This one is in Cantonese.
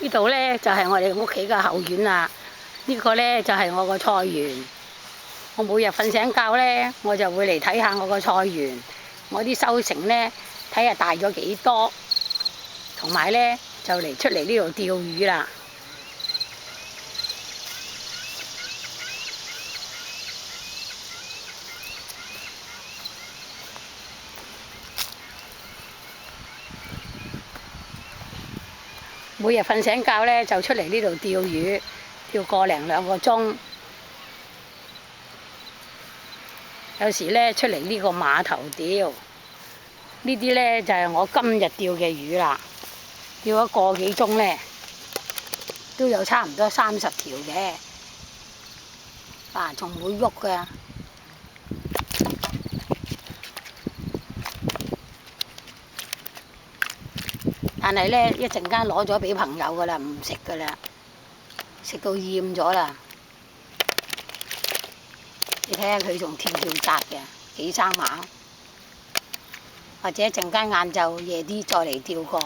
呢度呢，就係我哋屋企嘅後院啦。呢個呢，就係我個菜園。我每日瞓醒覺呢，我就會嚟睇下我個菜園，我啲收成呢，睇下大咗幾多，同埋呢，就嚟出嚟呢度釣魚啦。每日瞓醒覺呢，就出嚟呢度釣魚，釣個零兩個鐘。有時呢，出嚟呢個碼頭釣，呢啲呢，就係我今日釣嘅魚啦。釣咗個幾鐘呢，都有差唔多30條嘅，仲會喐㗎。但係呢，一陣間攞咗俾朋友㗎啦，唔食㗎啦，食到厭咗啦。你睇下佢仲跳紮嘅，幾生猛。或者一陣間晏晝夜啲再嚟釣過。